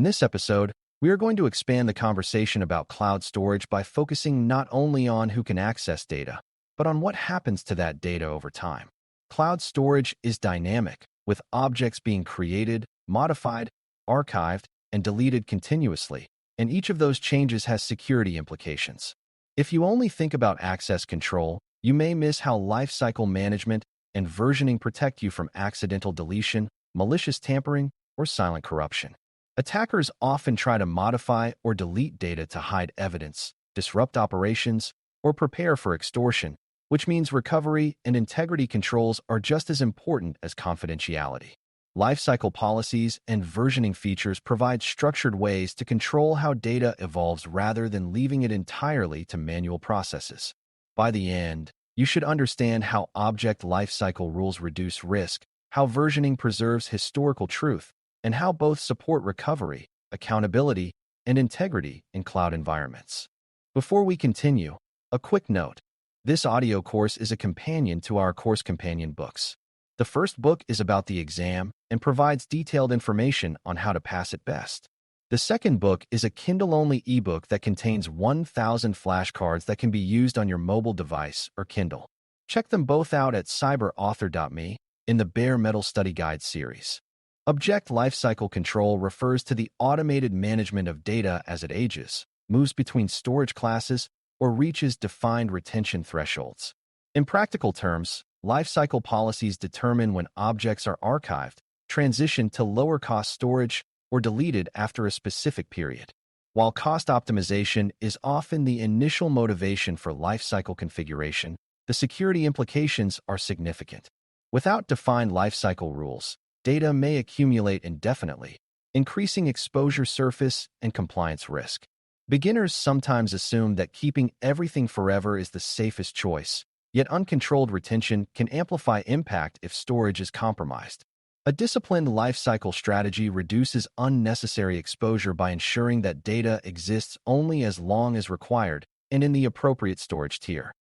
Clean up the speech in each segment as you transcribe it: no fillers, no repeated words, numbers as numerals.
this episode, we are going to expand the conversation about cloud storage by focusing not only on who can access data, but on what happens to that data over time. Cloud storage is dynamic, with objects being created, modified, archived, and deleted continuously, and each of those changes has security implications. If you only think about access control, you may miss how lifecycle management and versioning protect you from accidental deletion, malicious tampering, or silent corruption. Attackers often try to modify or delete data to hide evidence, disrupt operations, or prepare for extortion, which means recovery and integrity controls are just as important as confidentiality. Lifecycle policies and versioning features provide structured ways to control how data evolves rather than leaving it entirely to manual processes. By the end, you should understand how object lifecycle rules reduce risk, how versioning preserves historical truth, and how both support recovery, accountability, and integrity in cloud environments. Before we continue, a quick note. This audio course is a companion to our course companion books. The first book is about the exam and provides detailed information on how to pass it best. The second book is a Kindle-only ebook that contains 1,000 flashcards that can be used on your mobile device or Kindle. Check them both out at cyber.author.me in the Bare Metal Study Guide series. Object lifecycle control refers to the automated management of data as it ages, moves between storage classes, or reaches defined retention thresholds. In practical terms, lifecycle policies determine when objects are archived, transitioned to lower-cost storage, or deleted after a specific period. While cost optimization is often the initial motivation for lifecycle configuration, the security implications are significant. Without defined lifecycle rules, data may accumulate indefinitely, increasing exposure surface and compliance risk. Beginners sometimes assume that keeping everything forever is the safest choice, yet uncontrolled retention can amplify impact if storage is compromised. A disciplined lifecycle strategy reduces unnecessary exposure by ensuring that data exists only as long as required and in the appropriate storage tier.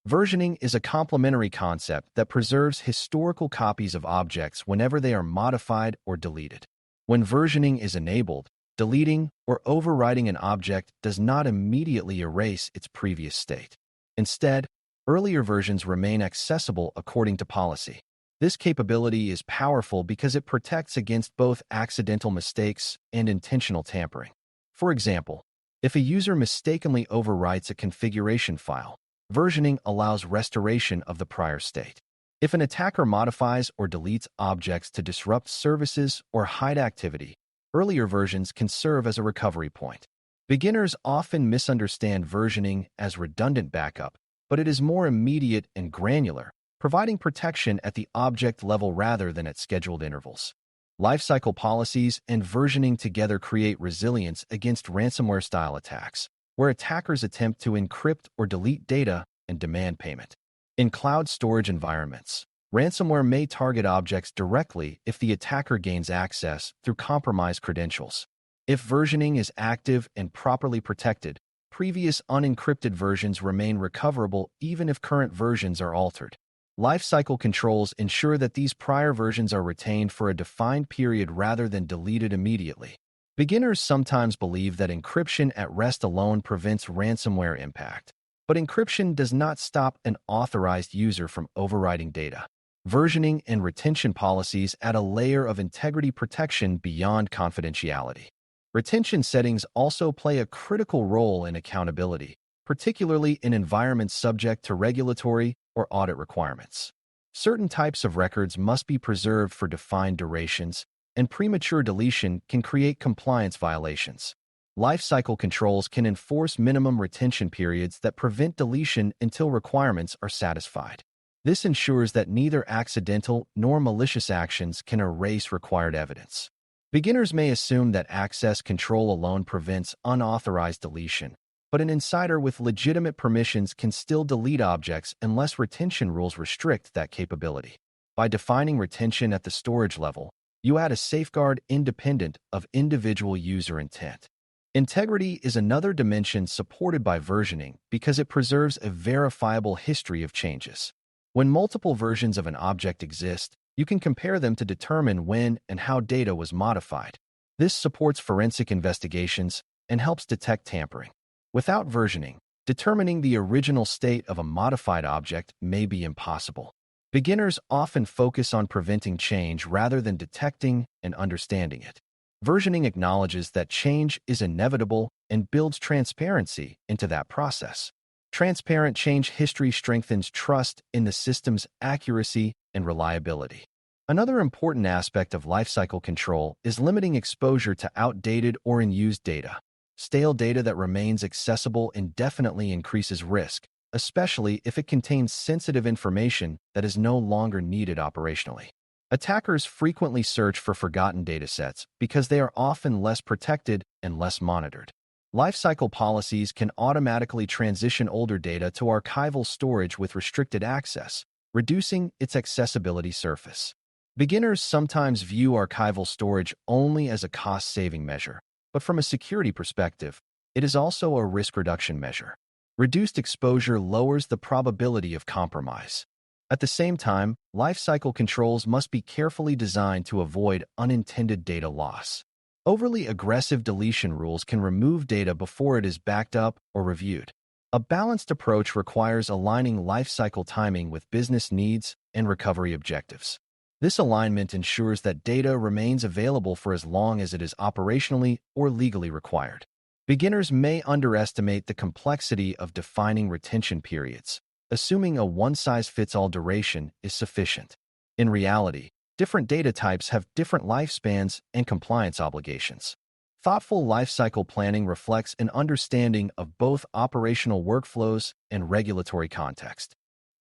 Versioning is a complementary concept that preserves historical copies of objects whenever they are modified or deleted. When versioning is enabled, deleting or overwriting an object does not immediately erase its previous state. Instead, earlier versions remain accessible according to policy. This capability is powerful because it protects against both accidental mistakes and intentional tampering. For example, if a user mistakenly overwrites a configuration file, versioning allows restoration of the prior state. If an attacker modifies or deletes objects to disrupt services or hide activity, earlier versions can serve as a recovery point. Beginners often misunderstand versioning as redundant backup, but it is more immediate and granular, providing protection at the object level rather than at scheduled intervals. Lifecycle policies and versioning together create resilience against ransomware-style attacks, where attackers attempt to encrypt or delete data and demand payment. In cloud storage environments, ransomware may target objects directly if the attacker gains access through compromised credentials. If versioning is active and properly protected, previous unencrypted versions remain recoverable even if current versions are altered. Lifecycle controls ensure that these prior versions are retained for a defined period rather than deleted immediately. Beginners sometimes believe that encryption at rest alone prevents ransomware impact, but encryption does not stop an authorized user from overwriting data. Versioning and retention policies add a layer of integrity protection beyond confidentiality. Retention settings also play a critical role in accountability, particularly in environments subject to regulatory or audit requirements. Certain types of records must be preserved for defined durations, and premature deletion can create compliance violations. Lifecycle controls can enforce minimum retention periods that prevent deletion until requirements are satisfied. This ensures that neither accidental nor malicious actions can erase required evidence. Beginners may assume that access control alone prevents unauthorized deletion, but an insider with legitimate permissions can still delete objects unless retention rules restrict that capability. By defining retention at the storage level, you add a safeguard independent of individual user intent. Integrity is another dimension supported by versioning because it preserves a verifiable history of changes. When multiple versions of an object exist, you can compare them to determine when and how data was modified. This supports forensic investigations and helps detect tampering. Without versioning, determining the original state of a modified object may be impossible. Beginners often focus on preventing change rather than detecting and understanding it. Versioning acknowledges that change is inevitable and builds transparency into that process. Transparent change history strengthens trust in the system's accuracy and reliability. Another important aspect of lifecycle control is limiting exposure to outdated or unused data. Stale data that remains accessible indefinitely increases risk, especially if it contains sensitive information that is no longer needed operationally. Attackers frequently search for forgotten datasets because they are often less protected and less monitored. Lifecycle policies can automatically transition older data to archival storage with restricted access, reducing its accessibility surface. Beginners sometimes view archival storage only as a cost-saving measure, but from a security perspective, it is also a risk reduction measure. Reduced exposure lowers the probability of compromise. At the same time, lifecycle controls must be carefully designed to avoid unintended data loss. Overly aggressive deletion rules can remove data before it is backed up or reviewed. A balanced approach requires aligning lifecycle timing with business needs and recovery objectives. This alignment ensures that data remains available for as long as it is operationally or legally required. Beginners may underestimate the complexity of defining retention periods, assuming a one-size-fits-all duration is sufficient. In reality, different data types have different lifespans and compliance obligations. Thoughtful lifecycle planning reflects an understanding of both operational workflows and regulatory context.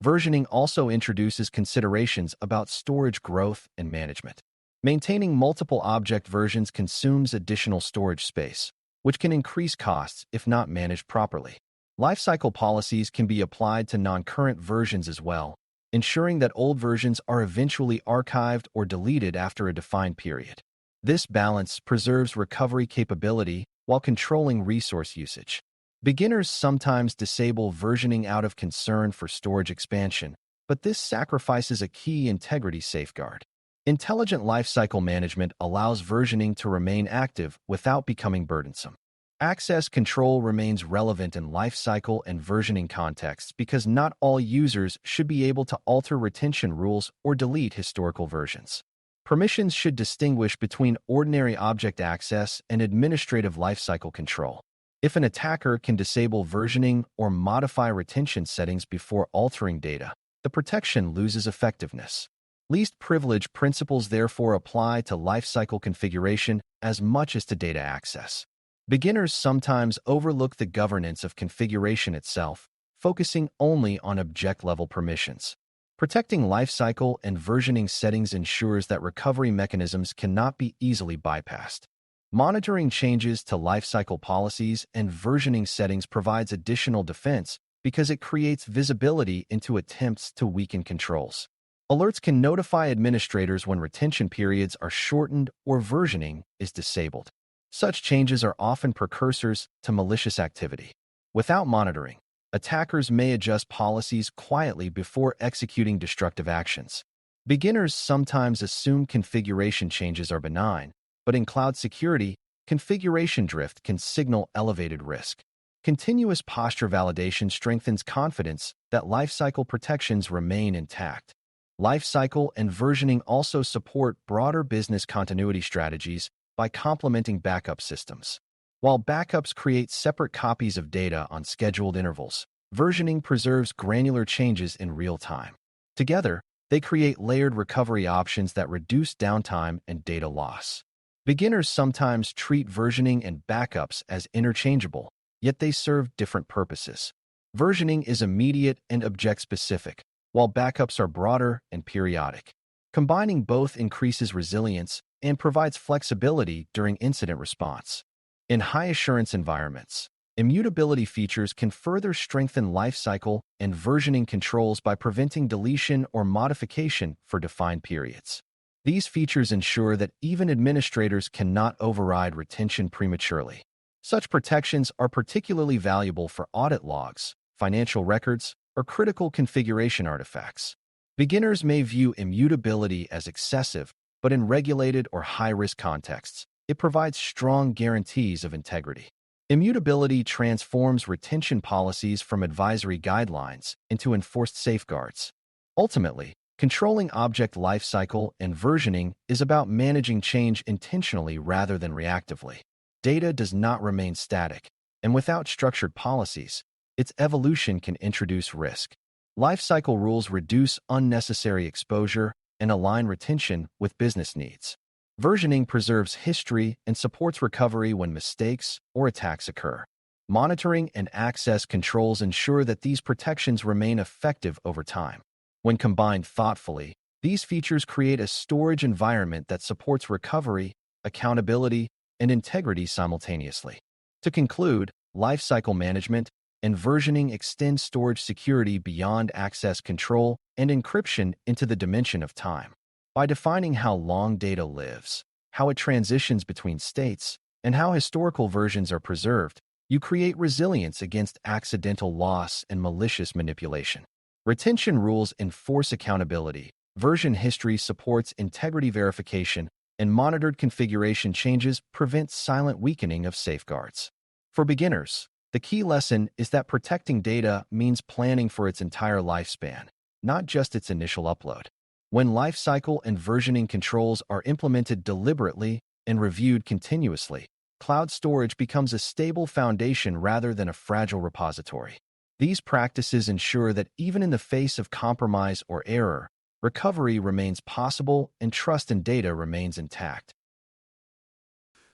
Versioning also introduces considerations about storage growth and management. Maintaining multiple object versions consumes additional storage space, which can increase costs if not managed properly. Lifecycle policies can be applied to non-current versions as well, ensuring that old versions are eventually archived or deleted after a defined period. This balance preserves recovery capability while controlling resource usage. Beginners sometimes disable versioning out of concern for storage expansion, but this sacrifices a key integrity safeguard. Intelligent lifecycle management allows versioning to remain active without becoming burdensome. Access control remains relevant in lifecycle and versioning contexts because not all users should be able to alter retention rules or delete historical versions. Permissions should distinguish between ordinary object access and administrative lifecycle control. If an attacker can disable versioning or modify retention settings before altering data, the protection loses effectiveness. Least privilege principles therefore apply to lifecycle configuration as much as to data access. Beginners sometimes overlook the governance of configuration itself, focusing only on object-level permissions. Protecting lifecycle and versioning settings ensures that recovery mechanisms cannot be easily bypassed. Monitoring changes to lifecycle policies and versioning settings provides additional defense because it creates visibility into attempts to weaken controls. Alerts can notify administrators when retention periods are shortened or versioning is disabled. Such changes are often precursors to malicious activity. Without monitoring, attackers may adjust policies quietly before executing destructive actions. Beginners sometimes assume configuration changes are benign, but in cloud security, configuration drift can signal elevated risk. Continuous posture validation strengthens confidence that lifecycle protections remain intact. Lifecycle and versioning also support broader business continuity strategies by complementing backup systems. While backups create separate copies of data on scheduled intervals, versioning preserves granular changes in real time. Together, they create layered recovery options that reduce downtime and data loss. Beginners sometimes treat versioning and backups as interchangeable, yet they serve different purposes. Versioning is immediate and object-specific, while backups are broader and periodic. Combining both increases resilience and provides flexibility during incident response. In high-assurance environments, immutability features can further strengthen lifecycle and versioning controls by preventing deletion or modification for defined periods. These features ensure that even administrators cannot override retention prematurely. Such protections are particularly valuable for audit logs, financial records, or critical configuration artifacts. Beginners may view immutability as excessive, but in regulated or high-risk contexts, it provides strong guarantees of integrity. Immutability transforms retention policies from advisory guidelines into enforced safeguards. Ultimately, controlling object lifecycle and versioning is about managing change intentionally rather than reactively. Data does not remain static, and without structured policies, its evolution can introduce risk. Lifecycle rules reduce unnecessary exposure and align retention with business needs. Versioning preserves history and supports recovery when mistakes or attacks occur. Monitoring and access controls ensure that these protections remain effective over time. When combined thoughtfully, these features create a storage environment that supports recovery, accountability, and integrity simultaneously. To conclude, lifecycle management and versioning extend storage security beyond access control and encryption into the dimension of time. By defining how long data lives, how it transitions between states, and how historical versions are preserved, you create resilience against accidental loss and malicious manipulation. Retention rules enforce accountability, version history supports integrity verification, and monitored configuration changes prevent silent weakening of safeguards. For beginners, the key lesson is that protecting data means planning for its entire lifespan, not just its initial upload. When lifecycle and versioning controls are implemented deliberately and reviewed continuously, cloud storage becomes a stable foundation rather than a fragile repository. These practices ensure that even in the face of compromise or error, recovery remains possible and trust in data remains intact.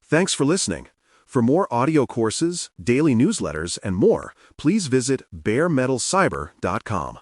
Thanks for listening. For more audio courses, daily newsletters, and more, please visit baremetalcyber.com.